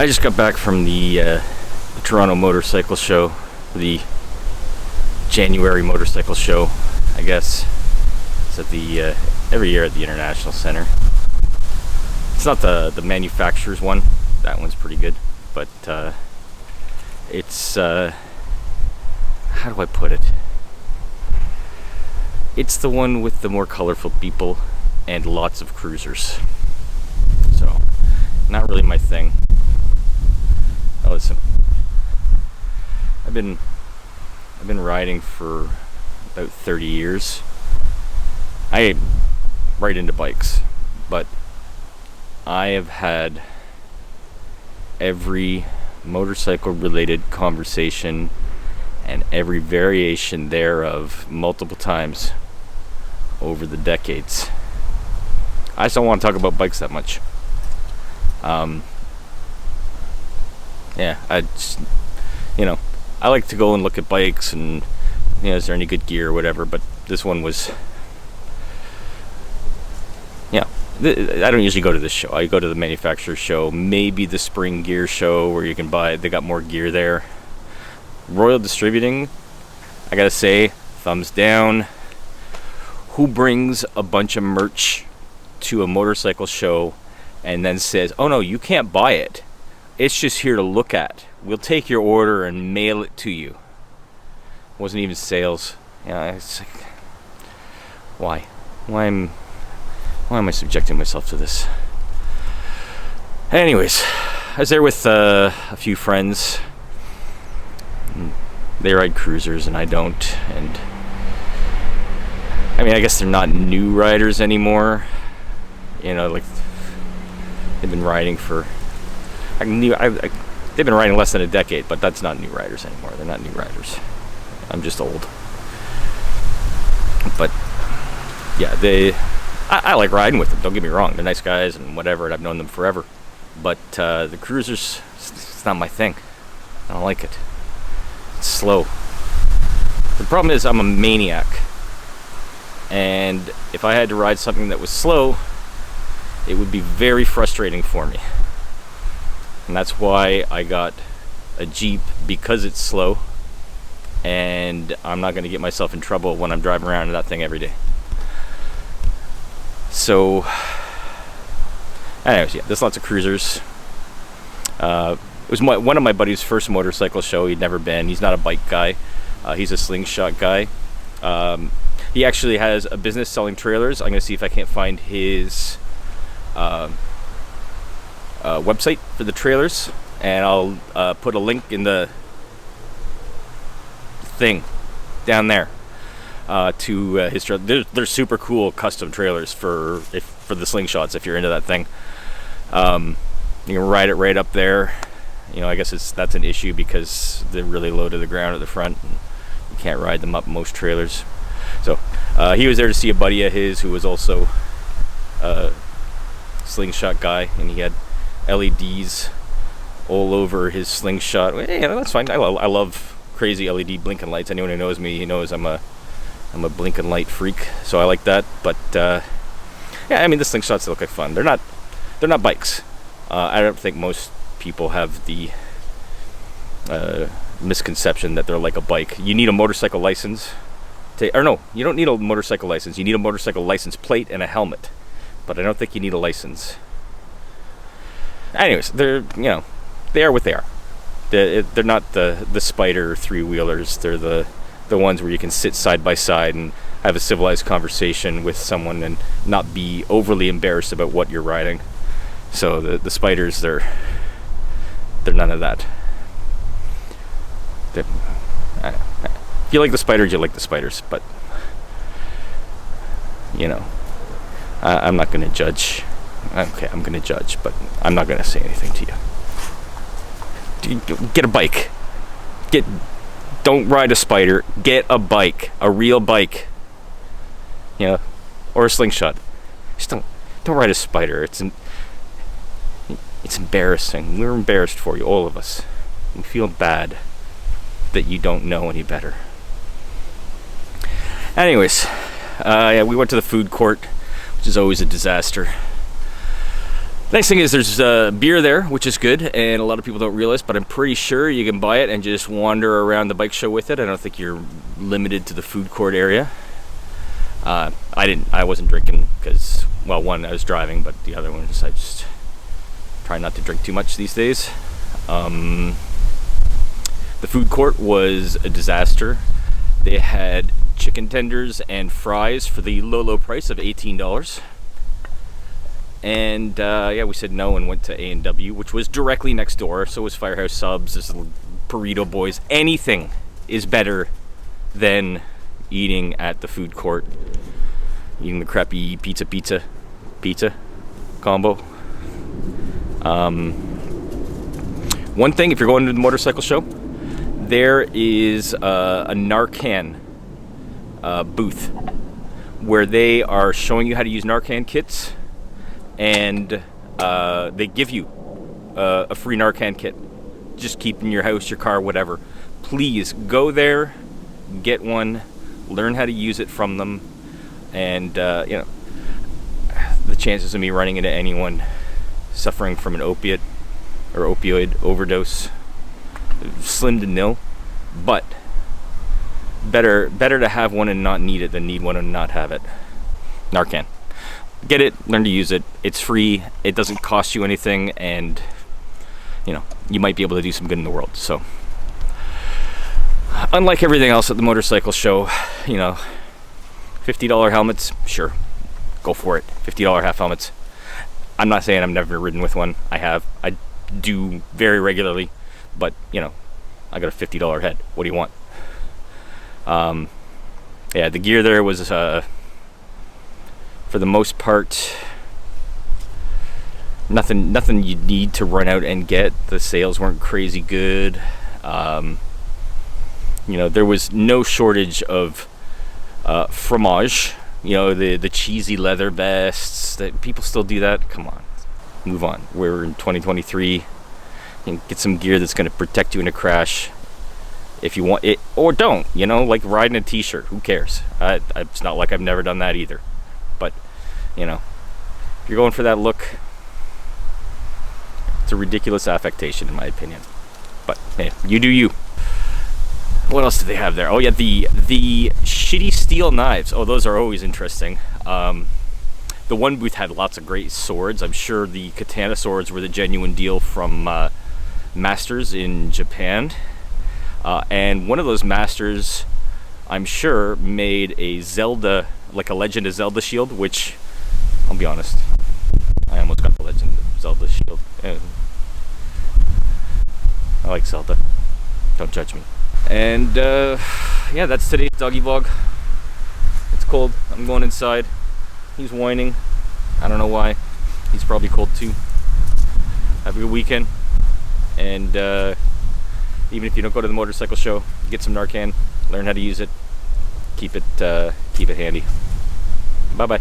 I just got back from the Toronto Motorcycle Show, the January Motorcycle Show, I guess. It's at the every year at the International Center. It's not the manufacturer's one. That one's pretty good, but it's how do I put it? It's the one with the more colorful people and lots of cruisers. So, not really my thing. Now listen, I've been riding for about 30 years. I am right into bikes, but I have had every motorcycle related conversation and every variation thereof multiple times over the decades. I just don't want to talk about bikes that much. I just, I like to go and look at bikes and, is there any good gear or whatever, but this one was, I don't usually go to this show. I go to the manufacturer show, maybe the spring gear show where you can buy, they got more gear there. Royal Distributing, I gotta say, thumbs down. Who brings a bunch of merch to a motorcycle show and then says, oh no, you can't buy it. It's just here to look at. We'll take your order and mail it to you. Wasn't even sales. It's like, why? Why am I subjecting myself to this? Anyways, I was there with a few friends. They ride cruisers and I don't. And I guess they're not new riders anymore. Like they've been riding for. They've been riding less than a decade, but that's not new riders anymore. They're not new riders. I'm just old. But yeah, I like riding with them. Don't get me wrong. They're nice guys and whatever, and I've known them forever. But the cruisers, it's not my thing. I don't like it. It's slow. The problem is I'm a maniac. And if I had to ride something that was slow, it would be very frustrating for me. And that's why I got a Jeep, because it's slow. And I'm not going to get myself in trouble when I'm driving around in that thing every day. So, anyways, there's lots of cruisers. It was one of my buddy's first motorcycle show. He'd never been. He's not a bike guy. He's a slingshot guy. He actually has a business selling trailers. I'm going to see if I can't find his website for the trailers, and I'll put a link in the thing down there to his trailer. They're super cool custom trailers for the slingshots if you're into that thing. You can ride it right up there. I guess that's an issue because they're really low to the ground at the front. And you can't ride them up most trailers. So he was there to see a buddy of his who was also a slingshot guy, and he had LEDs all over his slingshot. That's fine. I love crazy LED blinking lights. Anyone who knows me, he knows I'm a blinking light freak, so I like that. But the slingshots look like fun. They're not bikes. I don't think most people have the misconception that they're like a bike. You need a motorcycle license. You don't need a motorcycle license. You need a motorcycle license plate and a helmet. But I don't think you need a license. Anyways, they are what they are. They're not the Spider three-wheelers. They're the ones where you can sit side by side and have a civilized conversation with someone and not be overly embarrassed about what you're riding. So the Spiders, they're none of that. If you like the Spiders, you like the Spiders, but I'm not going to judge. Okay, I'm going to judge, but I'm not going to say anything to you. Get a bike. Don't ride a Spider. Get a bike, a real bike. Or a slingshot. Just don't ride a Spider. It's embarrassing. We're embarrassed for you, all of us. We feel bad that you don't know any better. Anyways, we went to the food court, which is always a disaster. Next thing is there's beer there, which is good, and a lot of people don't realize, but I'm pretty sure you can buy it and just wander around the bike show with it. I don't think you're limited to the food court area. I wasn't drinking because, well, one, I was driving, but the other one is I just try not to drink too much these days. The food court was a disaster. They had chicken tenders and fries for the low price of $18. And yeah, we said no and went to A&W, which was directly next door. So was Firehouse Subs, there's Burrito Boys. Anything is better than eating at the food court. Eating the crappy pizza combo. One thing, if you're going to the motorcycle show, there is a Narcan booth where they are showing you how to use Narcan kits. And they give you a free Narcan kit. Just keep in your house, your car, whatever. Please go there, get one, learn how to use it from them, and you know, the chances of me running into anyone suffering from an opiate or opioid overdose, slim to nil. But better to have one and not need it than need one and not have it. Narcan. Get it, learn to use it. It's free, it doesn't cost you anything, and you know, you might be able to do some good in the world. So unlike everything else at the motorcycle show, you know, $50 helmets, sure, go for it. $50 half helmets. I'm not saying I've never ridden with one. I do very regularly, but you know, I got a $50 head. What do you want? Yeah, the gear there was for the most part, nothing you need to run out and get. The sales weren't crazy good. You know, there was no shortage of fromage. You know, the cheesy leather vests. That people still do that. Come on, move on. We're in 2023. You can get some gear that's going to protect you in a crash if you want it, or don't. You know, like riding a t-shirt. Who cares? It's not like I've never done that either. But, you know, if you're going for that look, it's a ridiculous affectation in my opinion. But hey, you do you. What else did they have there? Oh yeah, the shitty steel knives. Oh, those are always interesting. The one booth had lots of great swords. I'm sure the katana swords were the genuine deal from Masters in Japan. And one of those Masters, I'm sure, made a Zelda, like a Legend of Zelda shield, which, I'll be honest, I almost got the Legend of Zelda shield. I like Zelda. Don't judge me. And yeah, that's today's doggy vlog. It's cold. I'm going inside. He's whining. I don't know why. He's probably cold too. Have a good weekend. And even if you don't go to the motorcycle show, get some Narcan, learn how to use it. Keep it handy. Bye bye.